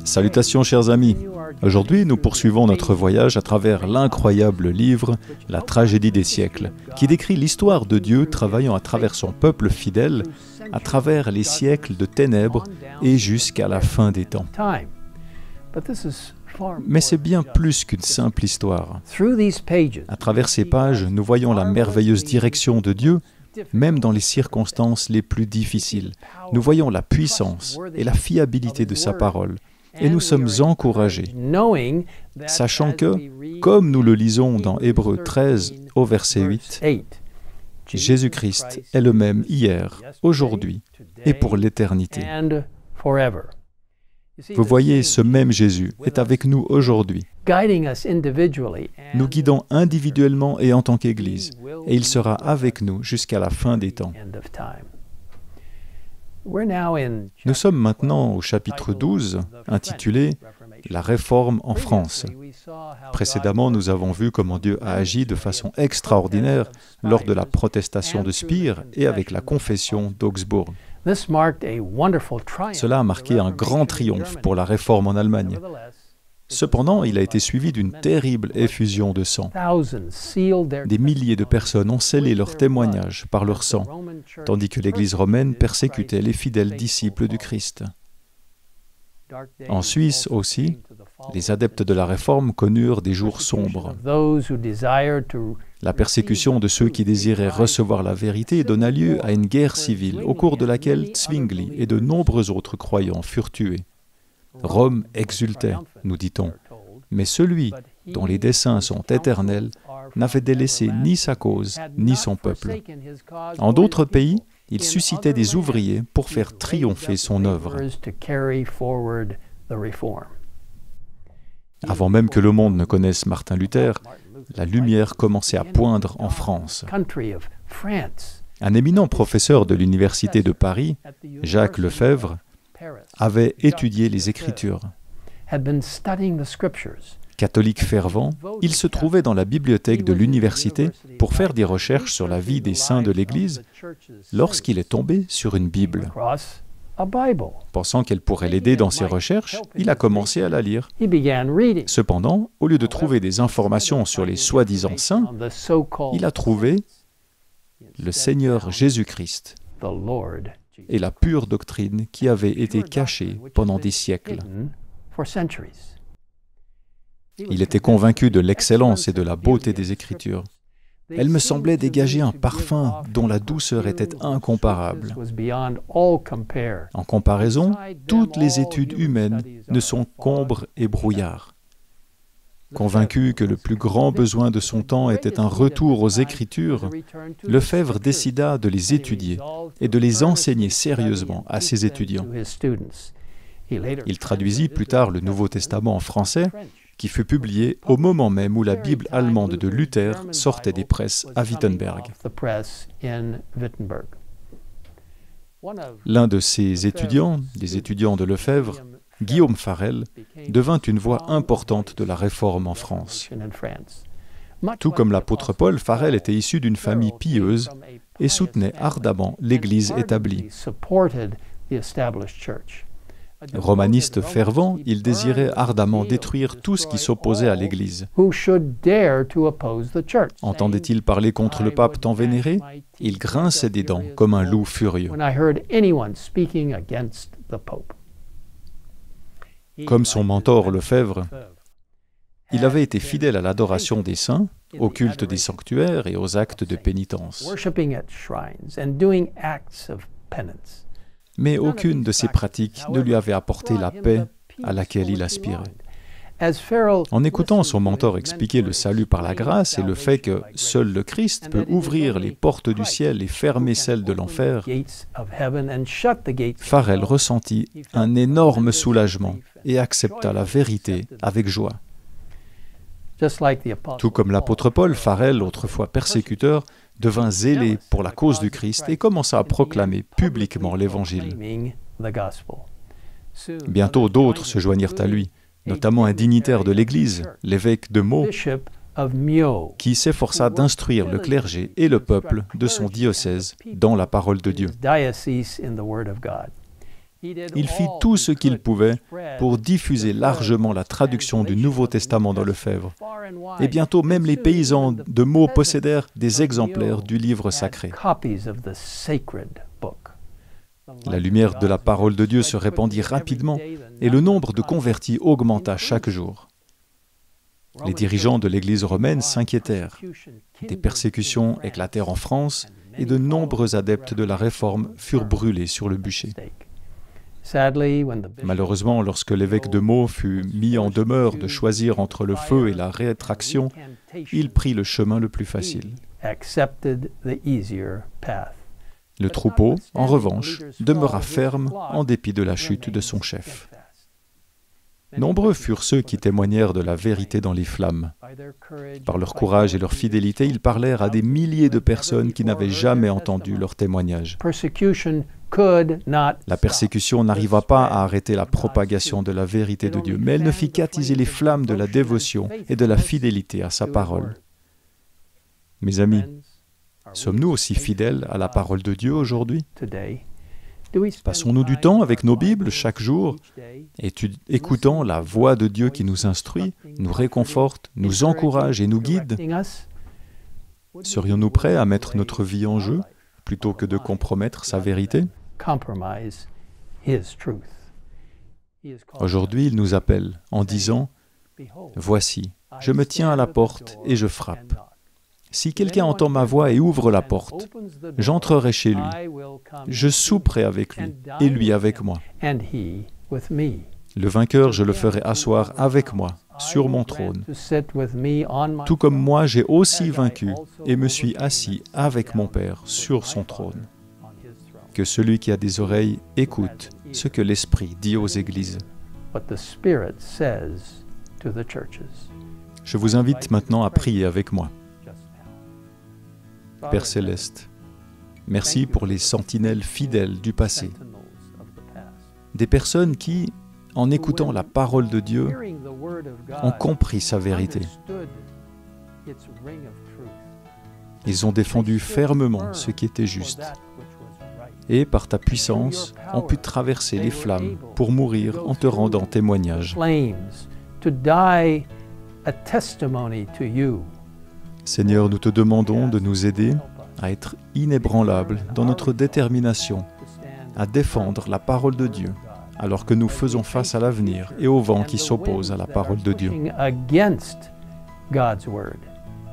Salutations chers amis. Aujourd'hui, nous poursuivons notre voyage à travers l'incroyable livre « La tragédie des siècles » qui décrit l'histoire de Dieu travaillant à travers son peuple fidèle, à travers les siècles de ténèbres et jusqu'à la fin des temps. Mais c'est bien plus qu'une simple histoire. À travers ces pages, nous voyons la merveilleuse direction de Dieu, même dans les circonstances les plus difficiles. Nous voyons la puissance et la fiabilité de sa parole. Et nous sommes encouragés, sachant que, comme nous le lisons dans Hébreux 13 au verset 8, Jésus-Christ est le même hier, aujourd'hui et pour l'éternité. Vous voyez, ce même Jésus est avec nous aujourd'hui, nous guidant individuellement et en tant qu'Église, et il sera avec nous jusqu'à la fin des temps. Nous sommes maintenant au chapitre 12, intitulé « La réforme en France ». Précédemment, nous avons vu comment Dieu a agi de façon extraordinaire lors de la protestation de Spire et avec la confession d'Augsbourg. Cela a marqué un grand triomphe pour la réforme en Allemagne. Cependant, il a été suivi d'une terrible effusion de sang. Des milliers de personnes ont scellé leur témoignage par leur sang, tandis que l'Église romaine persécutait les fidèles disciples du Christ. En Suisse aussi, les adeptes de la Réforme connurent des jours sombres. La persécution de ceux qui désiraient recevoir la vérité donna lieu à une guerre civile, au cours de laquelle Zwingli et de nombreux autres croyants furent tués. Rome exultait, nous dit-on, mais celui dont les desseins sont éternels n'avait délaissé ni sa cause, ni son peuple. En d'autres pays, il suscitait des ouvriers pour faire triompher son œuvre. Avant même que le monde ne connaisse Martin Luther, la lumière commençait à poindre en France. Un éminent professeur de l'Université de Paris, Jacques Lefebvre, avait étudié les Écritures. Catholique fervent, il se trouvait dans la bibliothèque de l'université pour faire des recherches sur la vie des saints de l'Église lorsqu'il est tombé sur une Bible. Pensant qu'elle pourrait l'aider dans ses recherches, il a commencé à la lire. Cependant, au lieu de trouver des informations sur les soi-disant saints, il a trouvé le Seigneur Jésus-Christ et la pure doctrine qui avait été cachée pendant des siècles. Il était convaincu de l'excellence et de la beauté des Écritures. Elles me semblaient dégager un parfum dont la douceur était incomparable. En comparaison, toutes les études humaines ne sont qu'ombre et brouillard. Convaincu que le plus grand besoin de son temps était un retour aux Écritures, Lefebvre décida de les étudier et de les enseigner sérieusement à ses étudiants. Il traduisit plus tard le Nouveau Testament en français, qui fut publié au moment même où la Bible allemande de Luther sortait des presses à Wittenberg. L'un de ses étudiants, des étudiants de Lefebvre, Guillaume Farel, devint une voix importante de la Réforme en France. Tout comme l'apôtre Paul, Farel était issu d'une famille pieuse et soutenait ardemment l'Église établie. Romaniste fervent, il désirait ardemment détruire tout ce qui s'opposait à l'Église. Entendait-il parler contre le pape tant vénéré? Il grinçait des dents comme un loup furieux. Comme son mentor Lefebvre, il avait été fidèle à l'adoration des saints, au culte des sanctuaires et aux actes de pénitence. Mais aucune de ces pratiques ne lui avait apporté la paix à laquelle il aspirait. En écoutant son mentor expliquer le salut par la grâce et le fait que seul le Christ peut ouvrir les portes du ciel et fermer celles de l'enfer, Farel ressentit un énorme soulagement et accepta la vérité avec joie. Tout comme l'apôtre Paul, Farel, autrefois persécuteur, devint zélé pour la cause du Christ et commença à proclamer publiquement l'Évangile. Bientôt d'autres se joignirent à lui, notamment un dignitaire de l'Église, l'évêque de Meaux, qui s'efforça d'instruire le clergé et le peuple de son diocèse dans la parole de Dieu. Il fit tout ce qu'il pouvait pour diffuser largement la traduction du Nouveau Testament dans Lefebvre. Et bientôt, même les paysans de Meaux possédèrent des exemplaires du livre sacré. La lumière de la parole de Dieu se répandit rapidement et le nombre de convertis augmenta chaque jour. Les dirigeants de l'Église romaine s'inquiétèrent. Des persécutions éclatèrent en France et de nombreux adeptes de la Réforme furent brûlés sur le bûcher. Malheureusement, lorsque l'évêque de Meaux fut mis en demeure de choisir entre le feu et la rétraction, il prit le chemin le plus facile. Le troupeau, en revanche, demeura ferme en dépit de la chute de son chef. Nombreux furent ceux qui témoignèrent de la vérité dans les flammes. Par leur courage et leur fidélité, ils parlèrent à des milliers de personnes qui n'avaient jamais entendu leur témoignage. La persécution n'arriva pas à arrêter la propagation de la vérité de Dieu, mais elle ne fit qu'attiser les flammes de la dévotion et de la fidélité à sa parole. Mes amis, sommes-nous aussi fidèles à la parole de Dieu aujourd'hui? Passons-nous du temps avec nos Bibles chaque jour, écoutant la voix de Dieu qui nous instruit, nous réconforte, nous encourage et nous guide? Serions-nous prêts à mettre notre vie en jeu plutôt que de compromettre sa vérité? Aujourd'hui, il nous appelle en disant « Voici, je me tiens à la porte et je frappe. Si quelqu'un entend ma voix et ouvre la porte, j'entrerai chez lui, je souperai avec lui et lui avec moi. Le vainqueur, je le ferai asseoir avec moi sur mon trône, tout comme moi j'ai aussi vaincu et me suis assis avec mon Père sur son trône. Que celui qui a des oreilles écoute ce que l'Esprit dit aux églises. » Je vous invite maintenant à prier avec moi. Père Céleste, merci pour les sentinelles fidèles du passé, des personnes qui, en écoutant la parole de Dieu, ont compris sa vérité. Ils ont défendu fermement ce qui était juste et, par ta puissance, ont pu traverser les flammes pour mourir en te rendant témoignage. Seigneur, nous te demandons de nous aider à être inébranlables dans notre détermination à défendre la parole de Dieu, alors que nous faisons face à l'avenir et au vent qui s'oppose à la parole de Dieu.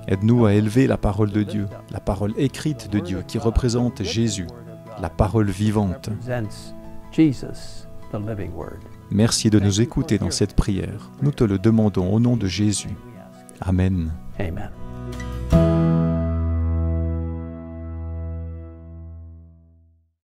Aide-nous à élever la parole de Dieu, la parole écrite de Dieu qui représente Jésus, la parole vivante. Merci de nous écouter dans cette prière. Nous te le demandons au nom de Jésus. Amen. Amen.